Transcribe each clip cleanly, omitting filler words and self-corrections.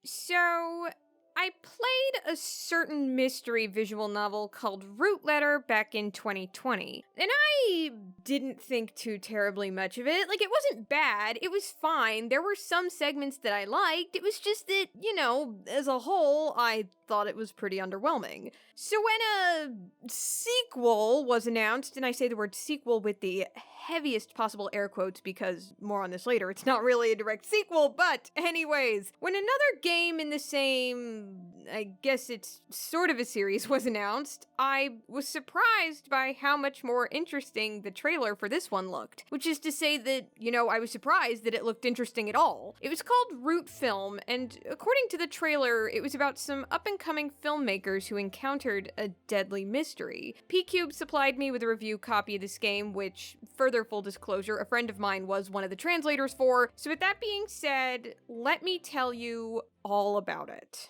So, I played a certain mystery visual novel called Root Letter back in 2020, and I didn't think too terribly much of it. Like, it wasn't bad, it was fine, there were some segments that I liked, it was just that, as a whole, I thought it was pretty underwhelming. So when a sequel was announced, and I say the word sequel with the heaviest possible air quotes because more on this later, it's not really a direct sequel, but anyways, when another game in the same, I guess it's sort of a series was announced, I was surprised by how much more interesting the trailer for this one looked. Which is to say that, I was surprised that it looked interesting at all. It was called Root Film, and according to the trailer, it was about some up-and-coming filmmakers who encountered a deadly mystery. pqube supplied me with a review copy of this game, which, further full disclosure, a friend of mine was one of the translators for, so with that being said, let me tell you all about it.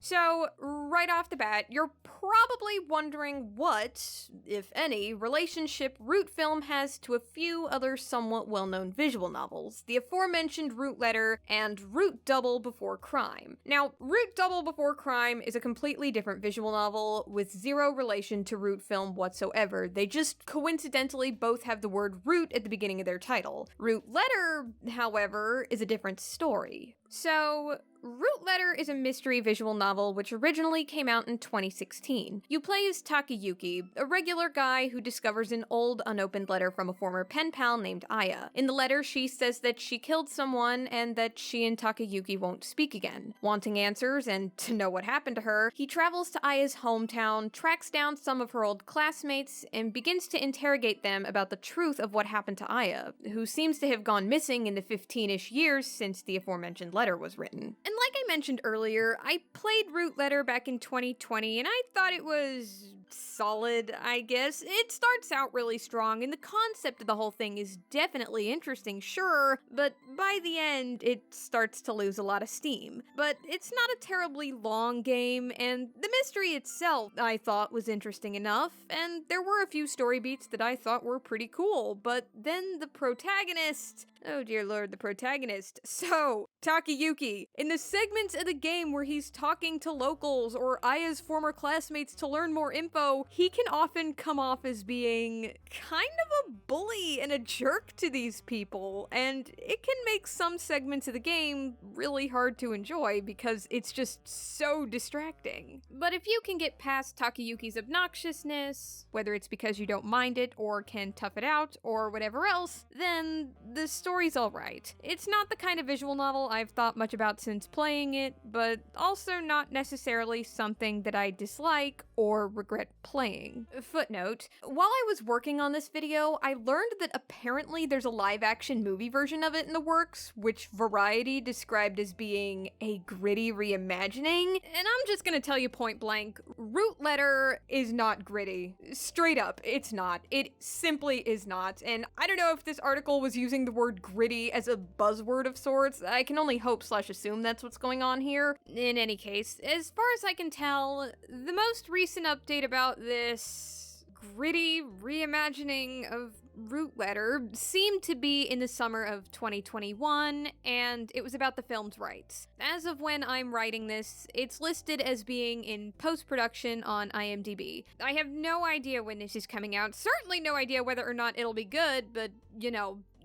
So, right off the bat, you're probably wondering what, if any, relationship Root Film has to a few other somewhat well-known visual novels, the aforementioned Root Letter and Root Double Before Crime. Now, Root Double Before Crime is a completely different visual novel with zero relation to Root Film whatsoever. They just coincidentally both have the word root at the beginning of their title. Root Letter, however, is a different story. So, Root Letter is a mystery visual novel which originally came out in 2016. You play as Takayuki, a regular guy who discovers an old unopened letter from a former pen pal named Aya. In the letter, she says that she killed someone and that she and Takayuki won't speak again. Wanting answers and to know what happened to her, he travels to Aya's hometown, tracks down some of her old classmates, and begins to interrogate them about the truth of what happened to Aya, who seems to have gone missing in the 15-ish years since the aforementioned letter was written. And like I mentioned earlier, I played Root Letter back in 2020, and I thought it was solid, I guess. It starts out really strong, and the concept of the whole thing is definitely interesting, sure, but by the end, it starts to lose a lot of steam. But it's not a terribly long game, and the mystery itself, I thought, was interesting enough, and there were a few story beats that I thought were pretty cool, but then the protagonist... Oh dear lord, the protagonist. So, Takayuki. In the segments of the game where he's talking to locals or Aya's former classmates to learn more info, he can often come off as being kind of a bully and a jerk to these people, and it can make some segments of the game really hard to enjoy because it's just so distracting. But if you can get past Takayuki's obnoxiousness, whether it's because you don't mind it or can tough it out or whatever else, then the story's alright. It's not the kind of visual novel I've thought much about since playing it, but also not necessarily something that I dislike or regret playing. Footnote, while I was working on this video, I learned that apparently there's a live-action movie version of it in the works, which Variety described as being a gritty reimagining, and I'm just gonna tell you point blank, Root Letter is not gritty. Straight up, it's not. It simply is not, and I don't know if this article was using the word gritty as a buzzword of sorts. I can only hope/assume that's what's going on here. In any case, as far as I can tell, the most recent update about this gritty reimagining of Root Letter seemed to be in the summer of 2021, and it was about the film's rights. As of when I'm writing this, it's listed as being in post-production on IMDb. I have no idea when this is coming out, certainly no idea whether or not it'll be good, but,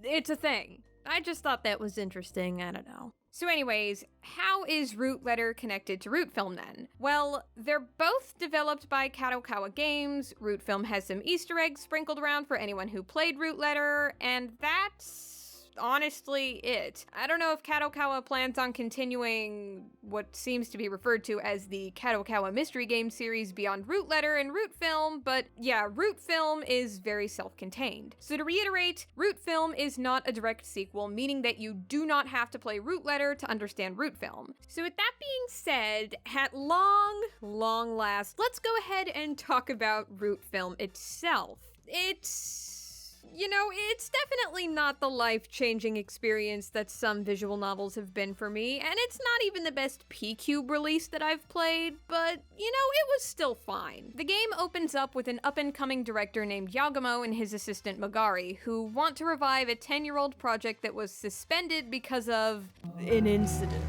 it's a thing. I just thought that was interesting, I don't know. So anyways, how is Root Letter connected to Root Film then? Well, they're both developed by Kadokawa Games. Root Film has some Easter eggs sprinkled around for anyone who played Root Letter, and that's honestly it. I don't know if Kadokawa plans on continuing what seems to be referred to as the Kadokawa mystery game series beyond Root Letter and Root Film, but yeah, Root Film is very self-contained. So to reiterate, Root Film is not a direct sequel, meaning that you do not have to play Root Letter to understand Root Film. So with that being said, at long last, let's go ahead and talk about Root Film itself. It's It's definitely not the life-changing experience that some visual novels have been for me, and it's not even the best pqube release that I've played, but, it was still fine. The game opens up with an up-and-coming director named Yagumo and his assistant Magari, who want to revive a 10-year-old project that was suspended because of an incident.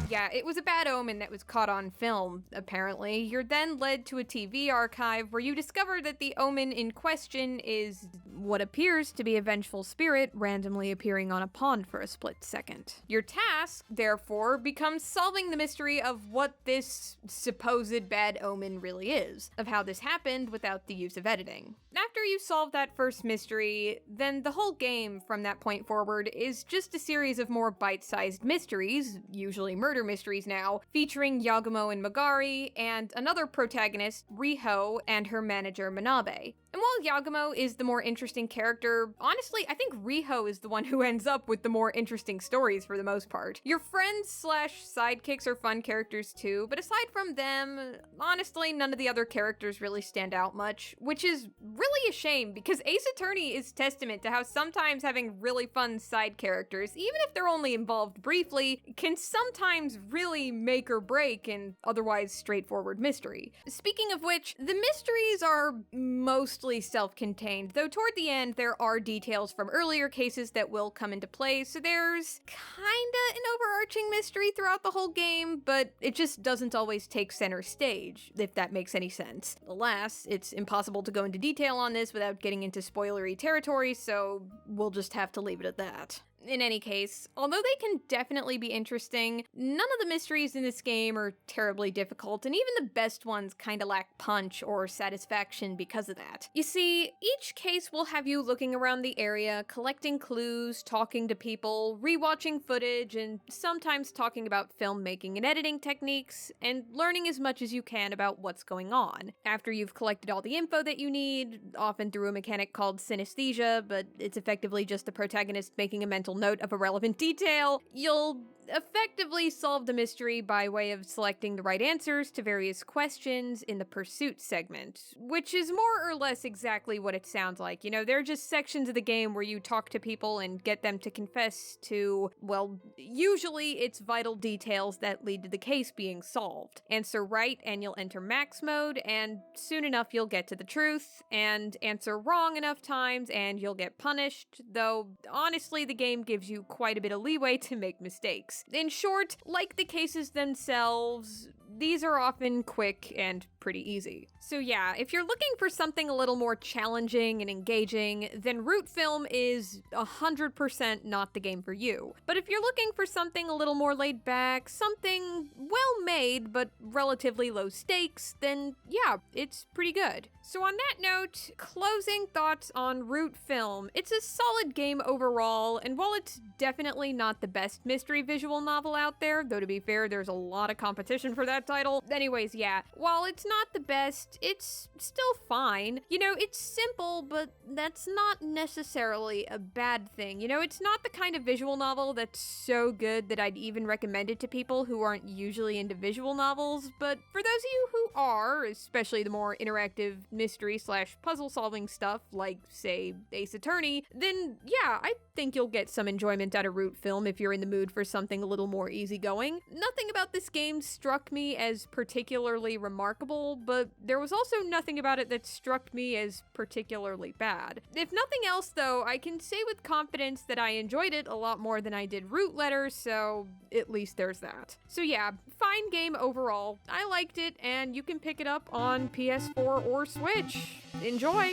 Yeah, it was a bad omen that was caught on film, apparently. You're then led to a TV archive where you discover that the omen in question is what appears to be a vengeful spirit randomly appearing on a pond for a split second. Your task, therefore, becomes solving the mystery of what this supposed bad omen really is, of how this happened without the use of editing. After you solve that first mystery, then the whole game from that point forward is just a series of more bite-sized mysteries, usually murder mysteries now, featuring Yagumo and Magari, and another protagonist, Riho, and her manager, Manabe. And while Yagumo is the more interesting character, honestly, I think Riho is the one who ends up with the more interesting stories for the most part. Your friends/sidekicks are fun characters too, but aside from them, honestly, none of the other characters really stand out much, which is really a shame because Ace Attorney is testament to how sometimes having really fun side characters, even if they're only involved briefly, can sometimes really make or break an otherwise straightforward mystery. Speaking of which, the mysteries are mostly self-contained, though toward the end there are details from earlier cases that will come into play, so there's kinda an overarching mystery throughout the whole game, but it just doesn't always take center stage, if that makes any sense. Alas, it's impossible to go into detail on this without getting into spoilery territory, so we'll just have to leave it at that. In any case, although they can definitely be interesting, none of the mysteries in this game are terribly difficult, and even the best ones kinda lack punch or satisfaction because of that. You see, each case will have you looking around the area, collecting clues, talking to people, rewatching footage, and sometimes talking about filmmaking and editing techniques, and learning as much as you can about what's going on. After you've collected all the info that you need, often through a mechanic called synesthesia, but it's effectively just the protagonist making a mental note of a relevant detail, you'll effectively solve the mystery by way of selecting the right answers to various questions in the pursuit segment, which is more or less exactly what it sounds like. There are just sections of the game where you talk to people and get them to confess to, well, usually it's vital details that lead to the case being solved. Answer right and you'll enter max mode, and soon enough you'll get to the truth, and answer wrong enough times and you'll get punished, though honestly the game gives you quite a bit of leeway to make mistakes. In short, like the cases themselves, these are often quick and pretty easy. So yeah, if you're looking for something a little more challenging and engaging, then Root Film is 100% not the game for you. But if you're looking for something a little more laid back, something well made but relatively low stakes, then yeah, it's pretty good. So on that note, closing thoughts on Root Film. It's a solid game overall, and while it's definitely not the best mystery visual novel out there, though to be fair, there's a lot of competition for that title. Anyways, yeah, while it's not the best, it's still fine. It's simple, but that's not necessarily a bad thing. It's not the kind of visual novel that's so good that I'd even recommend it to people who aren't usually into visual novels, but for those of you who are, especially the more interactive mystery/puzzle solving stuff like, say, Ace Attorney, then yeah, I think you'll get some enjoyment out of Root Film if you're in the mood for something a little more easygoing. Nothing about this game struck me as particularly remarkable, but there was also nothing about it that struck me as particularly bad. If nothing else though, I can say with confidence that I enjoyed it a lot more than I did Root Letters, so at least there's that. So yeah, fine game overall. I liked it, and you can pick it up on PS4 or Switch. Enjoy!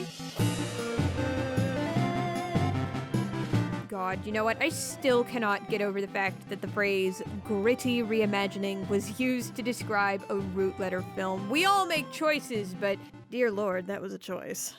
God, you know what? I still cannot get over the fact that the phrase gritty reimagining was used to describe a Root Letter film. We all make choices, but dear Lord, that was a choice.